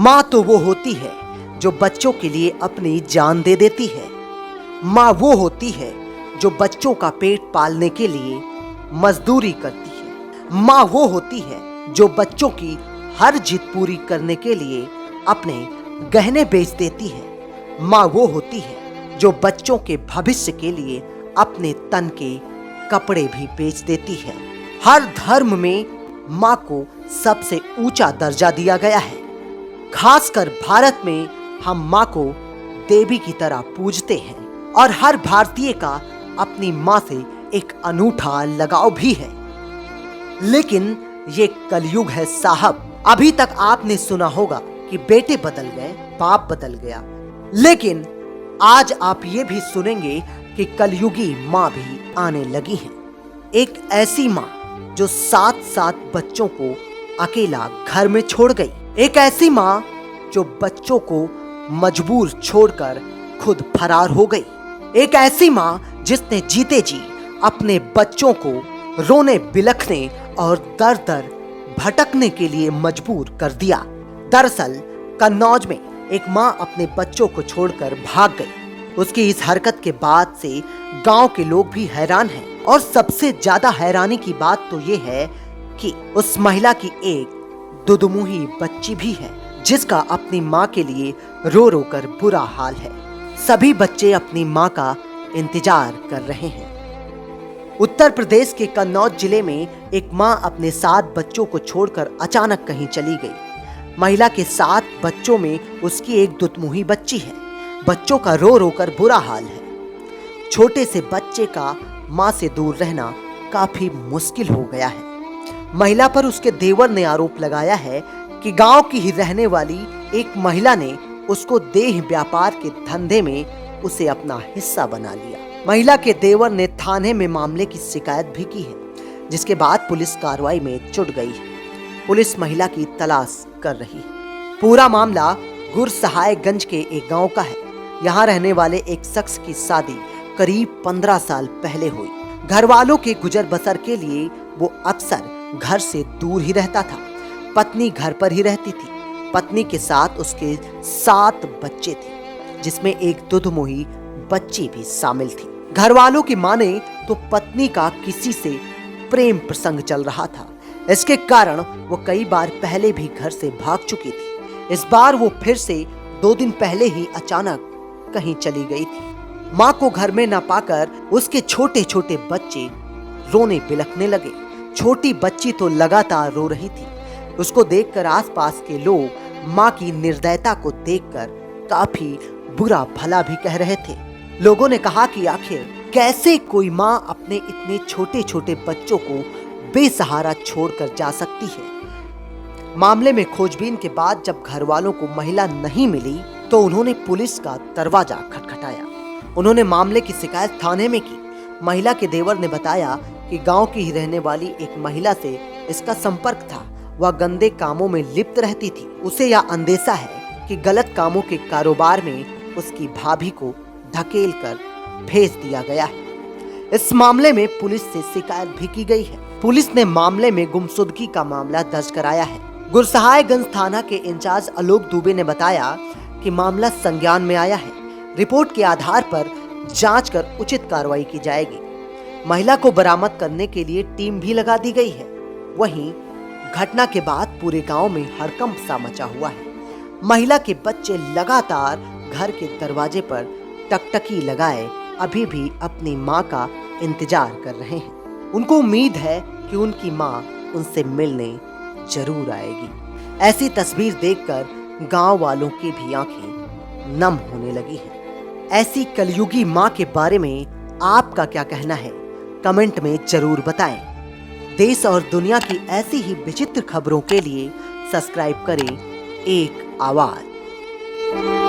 माँ तो वो होती है जो बच्चों के लिए अपनी जान दे देती है। माँ वो होती है जो बच्चों का पेट पालने के लिए मजदूरी करती है। माँ वो होती है जो बच्चों की हर जिद पूरी करने के लिए अपने गहने बेच देती है। माँ वो होती है जो बच्चों के भविष्य के लिए अपने तन के कपड़े भी बेच देती है। हर धर्म में माँ को सबसे ऊंचा दर्जा दिया गया है। खासकर भारत में हम माँ को देवी की तरह पूजते हैं और हर भारतीय का अपनी माँ से एक अनूठा लगाव भी है। लेकिन ये कलयुग है साहब। अभी तक आपने सुना होगा कि बेटे बदल गए, बाप बदल गया, लेकिन आज आप ये भी सुनेंगे कि कलयुगी माँ भी आने लगी है। एक ऐसी माँ जो 7 बच्चों को अकेला घर में छोड़ गई। एक ऐसी माँ जो बच्चों को मजबूर छोड़कर खुद फरार हो गई। एक ऐसी माँ जिसने जीते जी अपने बच्चों को रोने बिलखने और दर दर भटकने के लिए मजबूर कर दिया। दरअसल कन्नौज में एक माँ अपने बच्चों को छोड़कर भाग गई। उसकी इस हरकत के बाद से गांव के लोग भी हैरान हैं और सबसे ज्यादा हैरानी की बात तो ये है कि उस महिला की एक दुधमुही बच्ची भी है जिसका अपनी माँ के लिए रो रो कर बुरा हाल है। सभी बच्चे अपनी माँ का इंतजार कर रहे हैं। उत्तर प्रदेश के कन्नौज जिले में एक माँ अपने 7 बच्चों को छोड़कर अचानक कहीं चली गई। महिला के 7 बच्चों में उसकी एक दुधमुही बच्ची है। बच्चों का रो रो कर बुरा हाल है। छोटे से बच्चे का माँ से दूर रहना काफी मुश्किल हो गया है। महिला पर उसके देवर ने आरोप लगाया है कि गांव की ही रहने वाली एक महिला ने उसको देह व्यापार के धंधे में उसे अपना हिस्सा बना लिया। महिला के देवर ने थाने में मामले की शिकायत भी की है, जिसके बाद पुलिस कार्रवाई में जुट गई है। पुलिस महिला की तलाश कर रही है। पूरा मामला गुरसहायगंज के एक गांव का है। यहाँ रहने वाले एक शख्स की शादी करीब 15 साल पहले हुई। घर वालों के गुजर बसर के लिए वो अक्सर घर से दूर ही रहता था। पत्नी घर पर ही रहती थी। पत्नी के साथ उसके 7 बच्चे थे, जिसमें एक दुधमुही बच्ची भी शामिल थी। घर वालों की माने तो पत्नी का किसी से प्रेम प्रसंग चल रहा था। इसके कारण वो कई बार पहले भी घर से भाग चुकी थी। इस बार वो फिर से 2 दिन पहले ही अचानक कहीं चली गई थी। माँ को घर में न पाकर उसके छोटे छोटे बच्चे रोने बिलखने लगे। छोटी बच्ची तो लगातार रो रही थी। उसको देखकर आसपास के लोग माँ की निर्दयता को देखकर काफी बुरा भला भी कह रहे थे। लोगों ने कहा कि आखिर कैसे कोई माँ अपने इतने छोटे छोटे बच्चों को बेसहारा छोड़कर जा सकती है। मामले में खोजबीन के बाद जब घर वालों को महिला नहीं मिली तो उन्होंने पुलिस का दरवाजा खटखटाया। उन्होंने मामले की शिकायत थाने में की। महिला के देवर ने बताया कि गांव की ही रहने वाली एक महिला से इसका संपर्क था। वह गंदे कामों में लिप्त रहती थी। उसे यह अंदेशा है कि गलत कामों के कारोबार में उसकी भाभी को धकेल कर भेज दिया गया है। इस मामले में पुलिस से शिकायत भी की गई है। पुलिस ने मामले में गुमशुदगी का मामला दर्ज कराया है। गुरसहायगंज थाना के इंचार्ज आलोक दुबे ने बताया कि मामला संज्ञान में आया है। रिपोर्ट के आधार पर जांच कर उचित कार्रवाई की जाएगी। महिला को बरामद करने के लिए टीम भी लगा दी गई है। वहीं घटना के बाद पूरे गांव में हड़कंप सा मचा हुआ है। महिला के बच्चे लगातार घर के दरवाजे पर टकटकी लगाए अभी भी अपनी माँ का इंतजार कर रहे हैं। उनको उम्मीद है कि उनकी माँ उनसे मिलने जरूर आएगी। ऐसी तस्वीर देखकर गांव वालों की भी आंखें नम होने लगी हैं। ऐसी कलयुगी माँ के बारे में आपका क्या कहना है? कमेंट में जरूर बताएं। देश और दुनिया की ऐसी ही विचित्र खबरों के लिए सब्सक्राइब करें एक आवाज।